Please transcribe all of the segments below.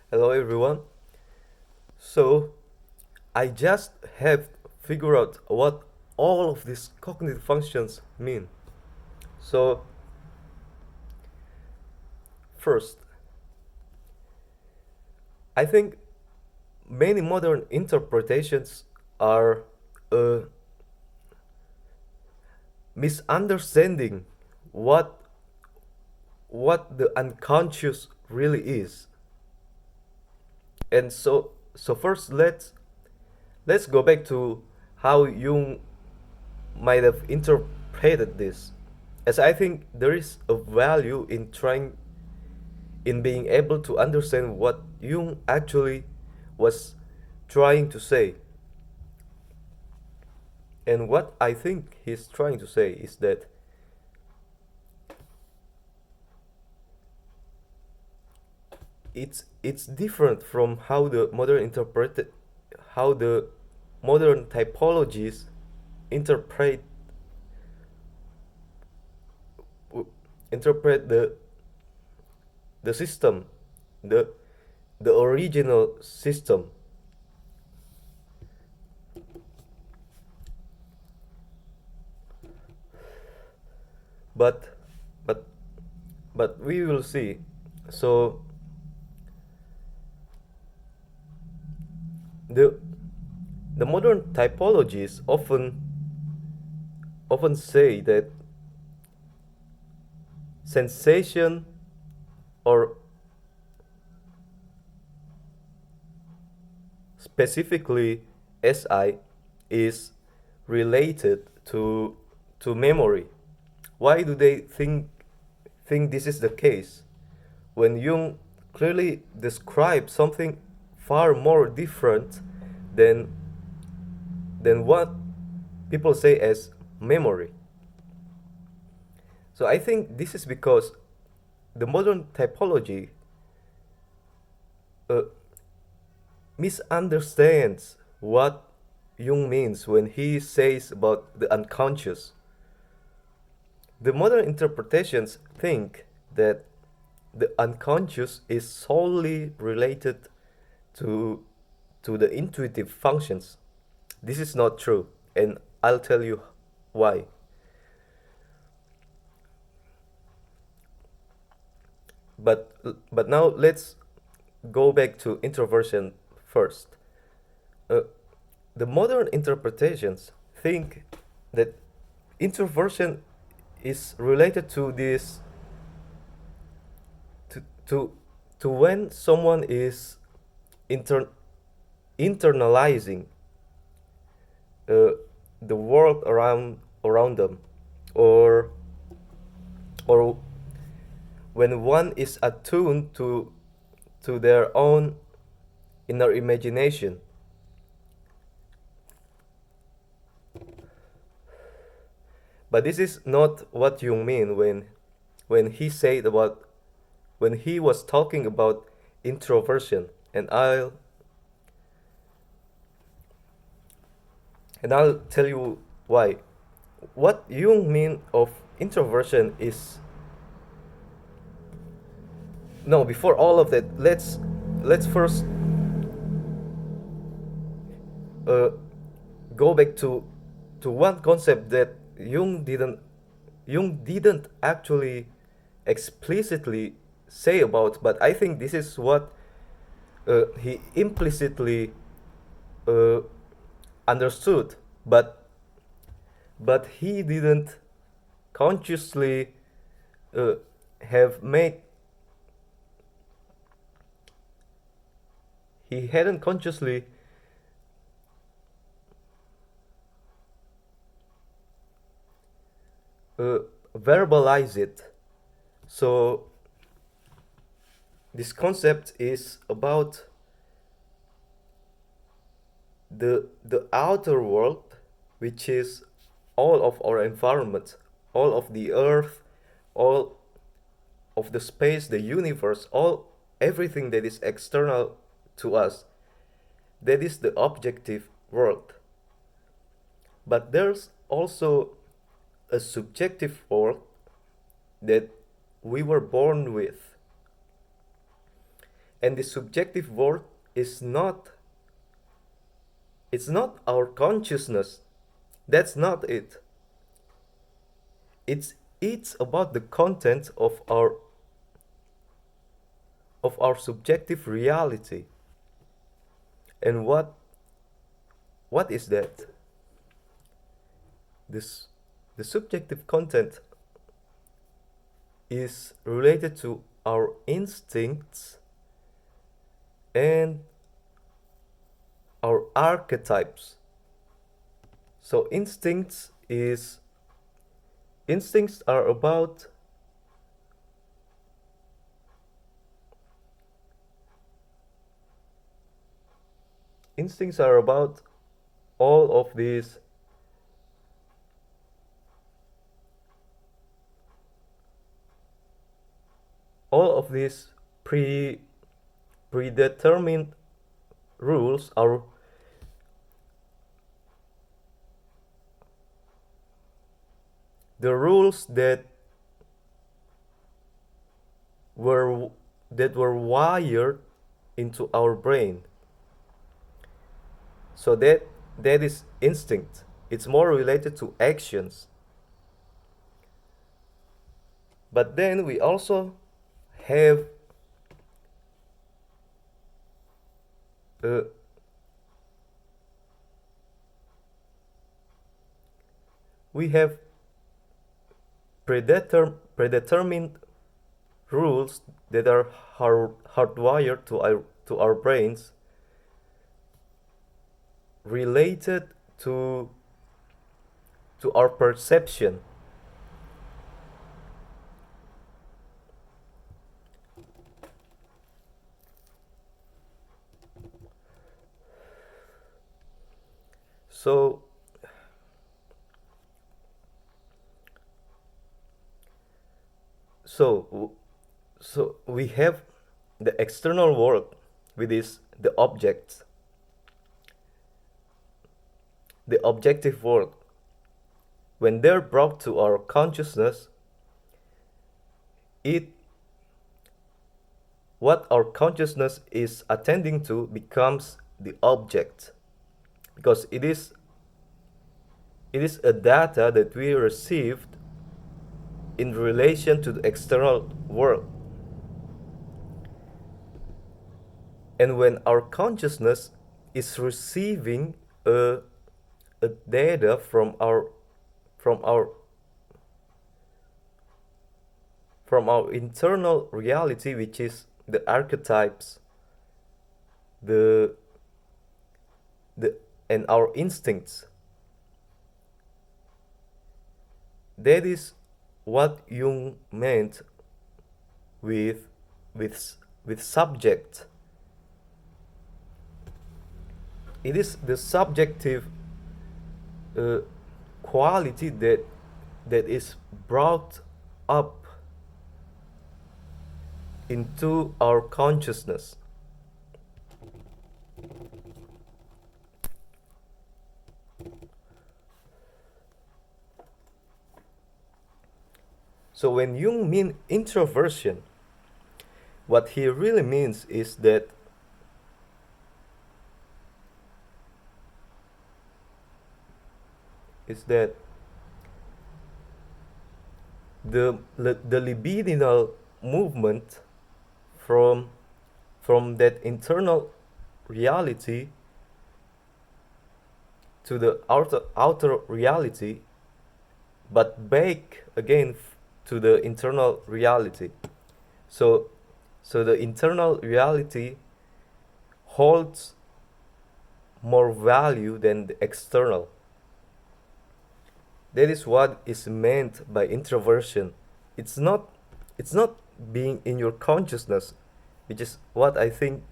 Hello everyone. So I just have figured out what all of these cognitive functions mean. So first, I think many modern interpretations are a misunderstanding what what the unconscious really is. And so first let's go back to how Jung might have interpreted this, as I think there is a value in trying in being able to understand what Jung actually was trying to say. And what I think he's trying to say is that it's different from how the modern typologies interpret interpret the system, the the original system. But but but we will see. So the the modern typologies often say that sensation or specifically SI is related to memory. Why do they think this is the case when Jung clearly describes something far more different than what people say as memory? So I think this is because the modern typology uh, misunderstands what Jung means when he says about the unconscious. The modern interpretations think that the unconscious is solely related to the intuitive functions. This is not true, and I'll tell you why. But now let's go back to introversion first. Uh, the modern interpretations think that introversion is related to this to to to when someone is inter- internalizing uh, the world around them, or or when one is attuned to their own inner imagination. But this is not what you mean when he said about when he was talking about introversion, and I'll tell you why. What Jung mean of introversion is, no, before all of that, let's first uh, go back to one concept that Jung didn't actually explicitly say about, but I think this is what he implicitly uh, understood, but he didn't consciously uh, have made he hadn't consciously uh, verbalize it. So this concept is about the outer world, which is all of our environment, all of the earth, all of the space, the universe, all everything that is external to us. That is the objective world. But there's also a subjective world that we were born with. And the subjective world is not, it's not our consciousness. That's not it. It's about the content of our subjective reality. And what is that? This the subjective content is related to our instincts and our archetypes. So instincts are about instincts are about all of these pre predetermined rules are the rules were that were wired into our brain. So that is instinct. It's more related to actions. But then we also have uh, we have predetermined rules that are hardwired to our brains related to our perception. So so so we have the external world, with the objects, the objective world. When they're brought to our consciousness, it what our consciousness is attending to becomes the object, because it is a data that we received in relation to the external world. And when our consciousness is receiving a data from our from our internal reality, which is the archetypes, the and our instincts, that is what Jung meant with subject. It is the subjective quality that is brought up into our consciousness. So when Jung means introversion, what he really means is that the libidinal movement from that internal reality to the outer reality, but back again to the internal reality. So the internal reality holds more value than the external. That is what is meant by introversion. It's not being in your consciousness, which is what I think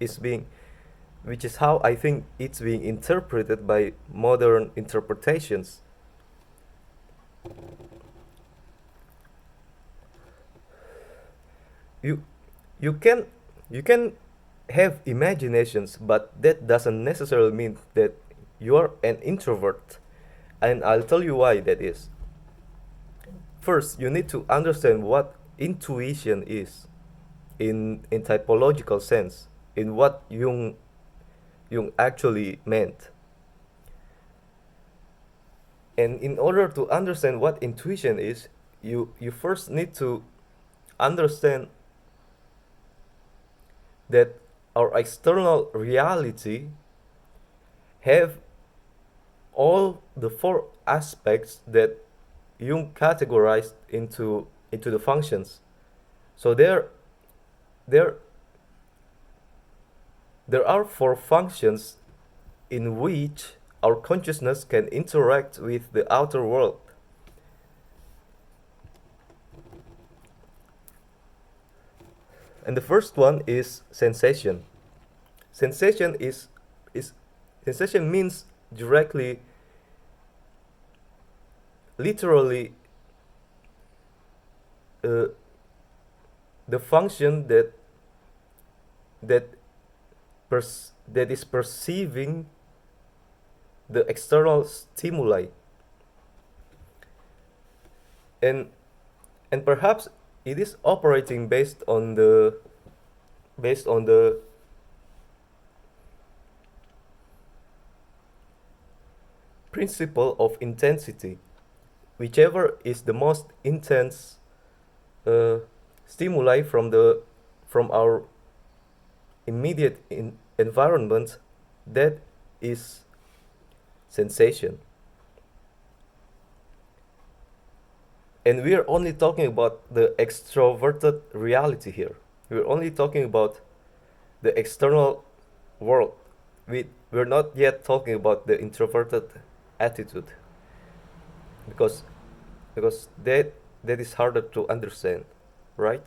is being which is how I think it's being interpreted by modern interpretations. You you can you can have imaginations, but that doesn't necessarily mean that you're an introvert. And I'll tell you why that is. First, you need to understand what intuition is. in typological sense, in what Jung actually meant. And in order to understand what intuition is, you first need to understand that our external reality have all the four aspects that Jung categorized into the functions. So there there are four functions in which our consciousness can interact with the outer world. And the first one is sensation. Sensation is sensation means directly, literally, uh, the function that that is perceiving the external stimuli, and perhaps it is operating based on the principle of intensity. Whichever is the most intense uh, stimuli from our immediate environment, that is sensation. And we are only talking about the extroverted reality here. We're only talking about the external world. We're not yet talking about the introverted attitude, because that is harder to understand, right?